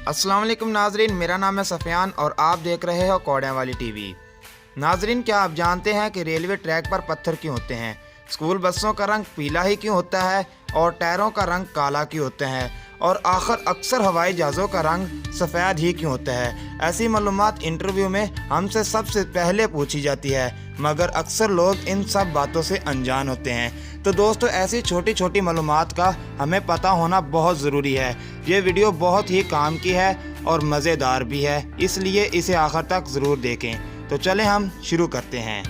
अस्सलाम वालेकुम नाजरीन, मेरा नाम है सफ़ियान और आप देख रहे हो कौड़ियाँ वाली टीवी। नाजरीन, क्या आप जानते हैं कि रेलवे ट्रैक पर पत्थर क्यों होते हैं? स्कूल बसों का रंग पीला ही क्यों होता है और टायरों का रंग काला क्यों होता है और आखिर अक्सर हवाई जहाज़ों का रंग सफ़ेद ही क्यों होता है? ऐसी मालूमात इंटरव्यू में हमसे सबसे पहले पूछी जाती है, मगर अक्सर लोग इन सब बातों से अनजान होते हैं। तो दोस्तों, ऐसी छोटी छोटी मालूमात का हमें पता होना बहुत ज़रूरी है। ये वीडियो बहुत ही काम की है और मज़ेदार भी है, इसलिए इसे आखिर तक ज़रूर देखें। तो चलें हम शुरू करते हैं।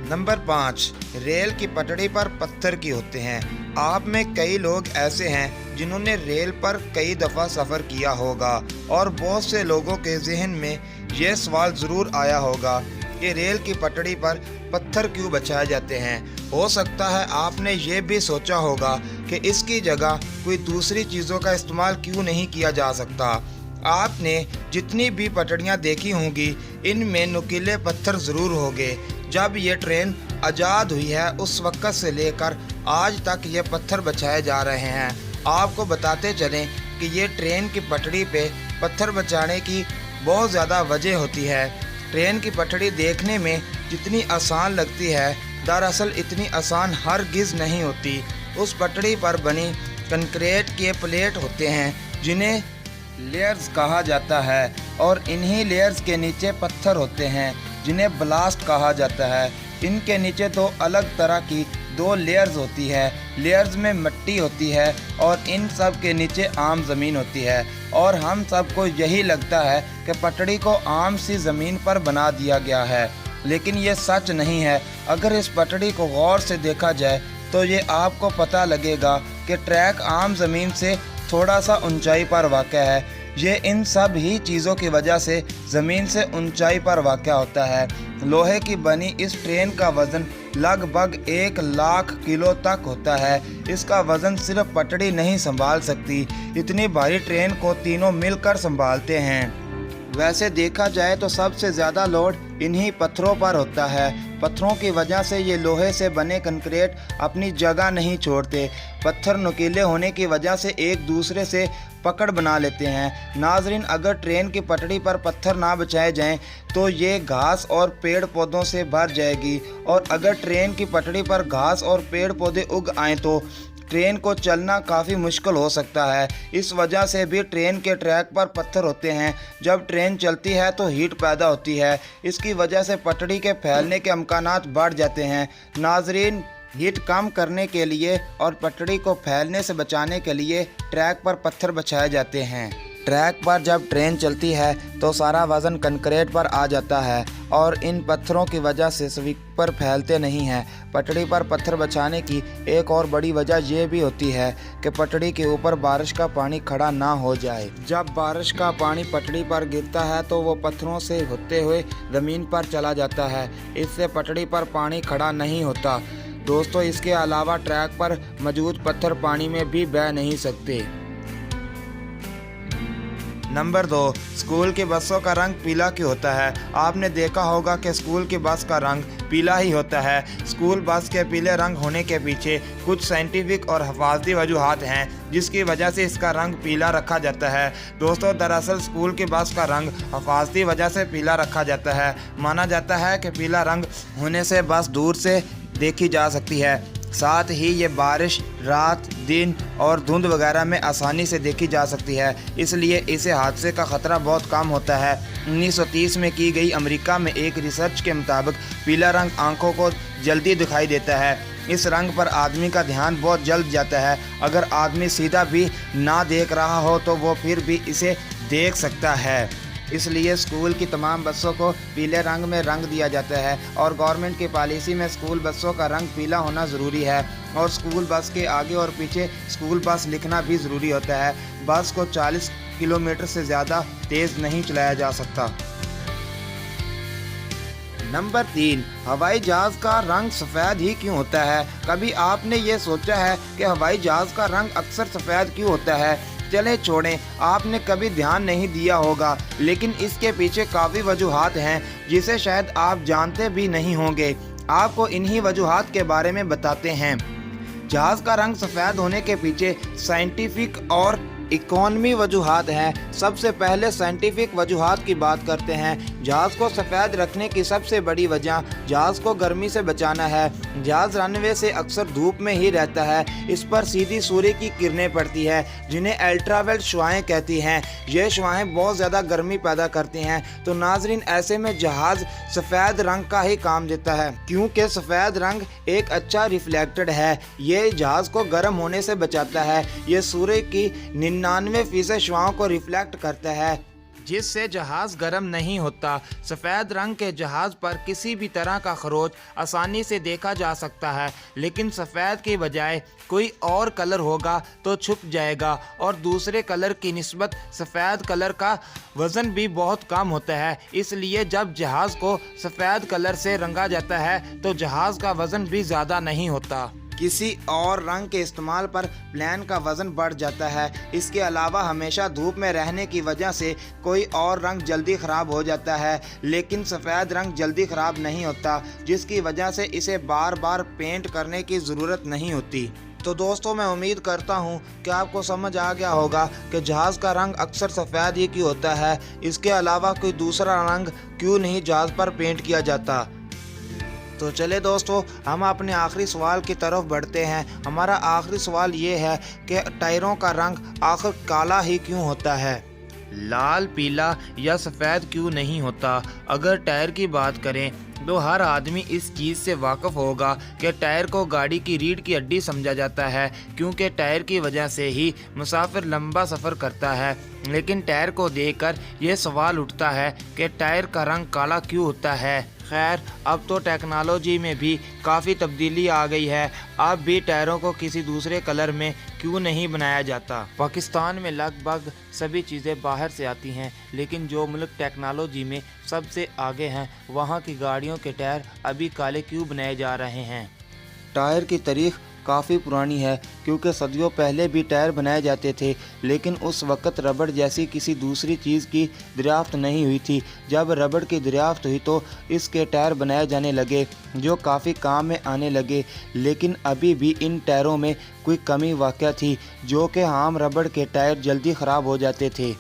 नंबर 5, रेल की पटड़ी पर पत्थर क्यों होते हैं? आप में कई लोग ऐसे हैं जिन्होंने रेल पर कई दफ़ा सफ़र किया होगा और बहुत से लोगों के जहन में ये सवाल ज़रूर आया होगा कि रेल की पटड़ी पर पत्थर क्यों बिछाए जाते हैं। हो सकता है आपने ये भी सोचा होगा कि इसकी जगह कोई दूसरी चीज़ों का इस्तेमाल क्यों नहीं किया जा सकता। आपने जितनी भी पटड़ियाँ देखी होंगी, इनमें नुकीले पत्थर ज़रूर होंगे। जब ये ट्रेन आज़ाद हुई है उस वक्त से लेकर आज तक ये पत्थर बिछाए जा रहे हैं। आपको बताते चलें कि ये ट्रेन की पटड़ी पे पत्थर बिछाने की बहुत ज़्यादा वजह होती है। ट्रेन की पटड़ी देखने में जितनी आसान लगती है, दरअसल इतनी आसान हरगिज़ नहीं होती। उस पटड़ी पर बनी कंक्रीट के प्लेट होते हैं जिन्हें लेयर्स कहा जाता है और इन्हीं लेयर्स के नीचे पत्थर होते हैं जिन्हें ब्लास्ट कहा जाता है। इनके नीचे तो अलग तरह की 2 लेयर्स होती है। लेयर्स में मिट्टी होती है और इन सब के नीचे आम ज़मीन होती है और हम सबको यही लगता है कि पटड़ी को आम सी ज़मीन पर बना दिया गया है, लेकिन ये सच नहीं है। अगर इस पटड़ी को गौर से देखा जाए तो ये आपको पता लगेगा कि ट्रैक आम ज़मीन से थोड़ा सा ऊंचाई पर वाक़या है। ये इन सब ही चीज़ों की वजह से ज़मीन से ऊंचाई पर वाक़या होता है। लोहे की बनी इस ट्रेन का वज़न लगभग 1 लाख किलो तक होता है। इसका वज़न सिर्फ पटड़ी नहीं संभाल सकती, इतनी भारी ट्रेन को तीनों मिलकर संभालते हैं। वैसे देखा जाए तो सबसे ज़्यादा लोड इन्हीं पत्थरों पर होता है। पत्थरों की वजह से ये लोहे से बने कंक्रीट अपनी जगह नहीं छोड़ते। पत्थर नुकीले होने की वजह से एक दूसरे से पकड़ बना लेते हैं। नाजरीन, अगर ट्रेन की पटड़ी पर पत्थर ना बिछाए जाएं तो ये घास और पेड़ पौधों से भर जाएगी और अगर ट्रेन की पटड़ी पर घास और पेड़ पौधे उग आएँ तो ट्रेन को चलना काफ़ी मुश्किल हो सकता है। इस वजह से भी ट्रेन के ट्रैक पर पत्थर होते हैं। जब ट्रेन चलती है तो हीट पैदा होती है, इसकी वजह से पटड़ी के फैलने के अमकानात बढ़ जाते हैं। नाजरीन, हीट कम करने के लिए और पटड़ी को फैलने से बचाने के लिए ट्रैक पर पत्थर बिछाए जाते हैं। ट्रैक पर जब ट्रेन चलती है तो सारा वज़न कंक्रीट पर आ जाता है और इन पत्थरों की वजह से स्वीपर फैलते नहीं हैं। पटड़ी पर पत्थर बिछाने की एक और बड़ी वजह यह भी होती है कि पटड़ी के ऊपर बारिश का पानी खड़ा ना हो जाए। जब बारिश का पानी पटड़ी पर गिरता है तो वो पत्थरों से होते हुए ज़मीन पर चला जाता है। इससे पटड़ी पर पानी खड़ा नहीं होता। दोस्तों, इसके अलावा ट्रैक पर मौजूद पत्थर पानी में भी बह नहीं सकते। नंबर 2, स्कूल की बसों का रंग पीला क्यों होता है? आपने देखा होगा कि स्कूल की बस का रंग पीला ही होता है। स्कूल बस के पीले रंग होने के पीछे कुछ साइंटिफिक और हिफाजती वजूहात हैं जिसकी वजह से इसका रंग पीला रखा जाता है। दोस्तों, दरअसल स्कूल की बस का रंग हिफाजती वजह से पीला रखा जाता है। माना जाता है कि पीला रंग होने से बस दूर से देखी जा सकती है, साथ ही ये बारिश, रात, दिन और धुंध वगैरह में आसानी से देखी जा सकती है, इसलिए इसे हादसे का ख़तरा बहुत कम होता है। 1930 में की गई अमेरिका में एक रिसर्च के मुताबिक पीला रंग आंखों को जल्दी दिखाई देता है। इस रंग पर आदमी का ध्यान बहुत जल्द जाता है। अगर आदमी सीधा भी ना देख रहा हो तो वो फिर भी इसे देख सकता है। इसलिए स्कूल की तमाम बसों को पीले रंग में रंग दिया जाता है और गवर्नमेंट की पॉलिसी में स्कूल बसों का रंग पीला होना ज़रूरी है और स्कूल बस के आगे और पीछे स्कूल बस लिखना भी ज़रूरी होता है। बस को 40 किलोमीटर से ज़्यादा तेज़ नहीं चलाया जा सकता। नंबर 3, हवाई जहाज़ का रंग सफ़ेद ही क्यों होता है? कभी आपने ये सोचा है कि हवाई जहाज़ का रंग अक्सर सफ़ेद क्यों होता है? चले छोड़ें, आपने कभी ध्यान नहीं दिया होगा, लेकिन इसके पीछे काफ़ी वजूहात हैं जिसे शायद आप जानते भी नहीं होंगे। आपको इन्हीं वजूहात के बारे में बताते हैं। जहाज का रंग सफ़ेद होने के पीछे साइंटिफिक और इकोनॉमी वजूहात हैं। सबसे पहले साइंटिफिक वजूहात की बात करते हैं। जहाज़ को सफ़ेद रखने की सबसे बड़ी वजह जहाज़ को गर्मी से बचाना है। जहाज़ रनवे से अक्सर धूप में ही रहता है। इस पर सीधी सूर्य की किरणें पड़ती है जिन्हें अल्ट्रावायलेट शुआएं कहती हैं। ये शुआएं बहुत ज़्यादा गर्मी पैदा करती हैं। तो नाजरीन, ऐसे में जहाज़ सफ़ेद रंग का ही काम देता है, क्योंकि सफ़ेद रंग एक अच्छा रिफ्लेक्टेड है। ये जहाज़ को गर्म होने से बचाता है। ये सूर्य की 99% शुआओं को रिफ्लेक्ट करता है, जिससे जहाज़ गर्म नहीं होता। सफ़ेद रंग के जहाज़ पर किसी भी तरह का खरोच आसानी से देखा जा सकता है, लेकिन सफ़ेद के बजाय कोई और कलर होगा तो छुप जाएगा और दूसरे कलर की निस्बत सफ़ेद कलर का वज़न भी बहुत कम होता है। इसलिए जब जहाज़ को सफ़ेद कलर से रंगा जाता है तो जहाज़ का वज़न भी ज़्यादा नहीं होता। किसी और रंग के इस्तेमाल पर प्लेन का वज़न बढ़ जाता है। इसके अलावा हमेशा धूप में रहने की वजह से कोई और रंग जल्दी ख़राब हो जाता है, लेकिन सफ़ेद रंग जल्दी ख़राब नहीं होता, जिसकी वजह से इसे बार बार पेंट करने की ज़रूरत नहीं होती। तो दोस्तों, मैं उम्मीद करता हूँ कि आपको समझ आ गया होगा कि जहाज़ का रंग अक्सर सफ़ेद ही क्यों होता है। इसके अलावा कोई दूसरा रंग क्यों नहीं जहाज़ पर पेंट किया जाता। तो चले दोस्तों, हम अपने आखिरी सवाल की तरफ बढ़ते हैं। हमारा आखिरी सवाल ये है कि टायरों का रंग आखिर काला ही क्यों होता है, लाल, पीला या सफ़ेद क्यों नहीं होता। अगर टायर की बात करें तो हर आदमी इस चीज़ से वाकिफ़ होगा कि टायर को गाड़ी की रीढ़ की हड्डी समझा जाता है, क्योंकि टायर की वजह से ही मुसाफिर लंबा सफ़र करता है। लेकिन टायर को देखकर यह सवाल उठता है कि टायर का रंग काला क्यों होता है। खैर, अब तो टेक्नोलॉजी में भी काफ़ी तब्दीली आ गई है। अब भी टायरों को किसी दूसरे कलर में क्यों नहीं बनाया जाता। पाकिस्तान में लगभग सभी चीज़ें बाहर से आती हैं, लेकिन जो मुल्क टेक्नोलॉजी में सबसे आगे हैं वहाँ की गाड़ियों के टायर अभी काले क्यों बनाए जा रहे हैं। टायर की तारीख काफ़ी पुरानी है, क्योंकि सदियों पहले भी टायर बनाए जाते थे, लेकिन उस वक़्त रबड़ जैसी किसी दूसरी चीज़ की दरियाफ्त नहीं हुई थी। जब रबड़ की दरियाफ्त हुई तो इसके टायर बनाए जाने लगे, जो काफ़ी काम में आने लगे। लेकिन अभी भी इन टायरों में कोई कमी वाक़या थी, जो कि आम रबड़ के टायर जल्दी ख़राब हो जाते थे।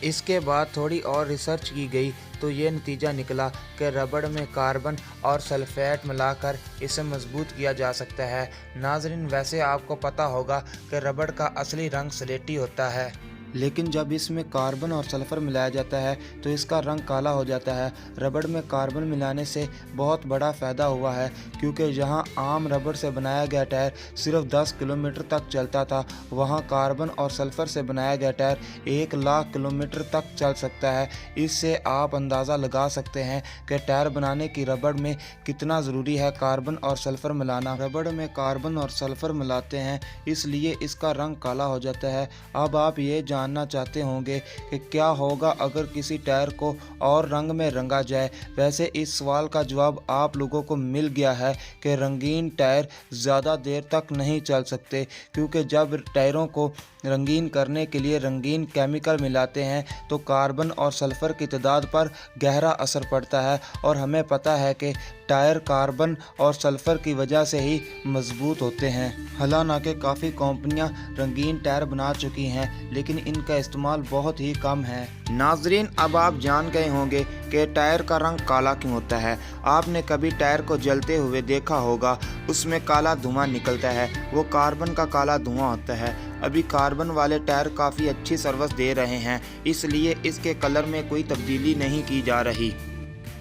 इसके बाद थोड़ी और रिसर्च की गई तो ये नतीजा निकला कि रबड़ में कार्बन और सल्फेट मिलाकर इसे मजबूत किया जा सकता है। नाजरीन, वैसे आपको पता होगा कि रबड़ का असली रंग स्लेटी होता है, लेकिन जब इसमें कार्बन और सल्फ़र मिलाया जाता है तो इसका रंग काला हो जाता है। रबड़ में कार्बन मिलाने से बहुत बड़ा फ़ायदा हुआ है, क्योंकि जहां आम रबड़ से बनाया गया टायर सिर्फ 10 किलोमीटर तक चलता था, वहां कार्बन और सल्फ़र से बनाया गया टायर 1 लाख किलोमीटर तक चल सकता है। इससे आप अंदाज़ा लगा सकते हैं कि टायर बनाने की रबड़ में कितना ज़रूरी है कार्बन और सल्फ़र मिलाना। रबड़ में कार्बन और सल्फ़र मिलाते हैं, इसलिए इसका रंग काला हो जाता है। अब आप ये जानना चाहते होंगे कि क्या होगा अगर किसी टायर को और रंग में रंगा जाए। वैसे इस सवाल का जवाब आप लोगों को मिल गया है कि रंगीन टायर ज़्यादा देर तक नहीं चल सकते, क्योंकि जब टायरों को रंगीन करने के लिए रंगीन केमिकल मिलाते हैं तो कार्बन और सल्फ़र की तादाद पर गहरा असर पड़ता है, और हमें पता है कि टायर कार्बन और सल्फ़र की वजह से ही मजबूत होते हैं। हालांकि काफ़ी कंपनियां रंगीन टायर बना चुकी हैं, लेकिन इनका इस्तेमाल बहुत ही कम है। नाजरीन, अब आप जान गए होंगे कि टायर का रंग काला क्यों होता है। आपने कभी टायर को जलते हुए देखा होगा, उसमें काला धुआं निकलता है, वो कार्बन का काला धुआं होता है। अभी कार्बन वाले टायर काफ़ी अच्छी सर्विस दे रहे हैं, इसलिए इसके कलर में कोई तब्दीली नहीं की जा रही।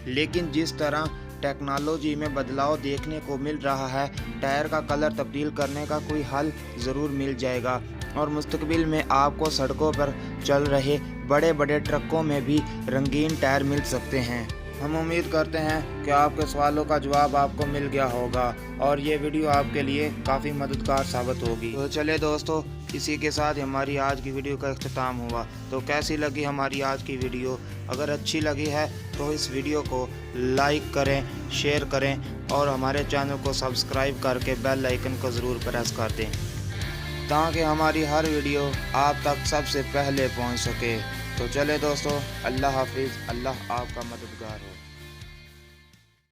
लेकिन जिस तरह टेक्नोलॉजी में बदलाव देखने को मिल रहा है, टायर का कलर तब्दील करने का कोई हल ज़रूर मिल जाएगा, और मुस्तकबिल में आपको सड़कों पर चल रहे बड़े बड़े ट्रकों में भी रंगीन टायर मिल सकते हैं। हम उम्मीद करते हैं कि आपके सवालों का जवाब आपको मिल गया होगा और ये वीडियो आपके लिए काफ़ी मददगार साबित होगी। तो चले दोस्तों, इसी के साथ हमारी आज की वीडियो का इख्तिताम हुआ। तो कैसी लगी हमारी आज की वीडियो? अगर अच्छी लगी है तो इस वीडियो को लाइक करें, शेयर करें और हमारे चैनल को सब्सक्राइब करके बेल आइकन को ज़रूर प्रेस कर दें, ताकि हमारी हर वीडियो आप तक सबसे पहले पहुंच सके। तो चले दोस्तों, अल्लाह हाफिज़, अल्लाह आपका मददगार हो।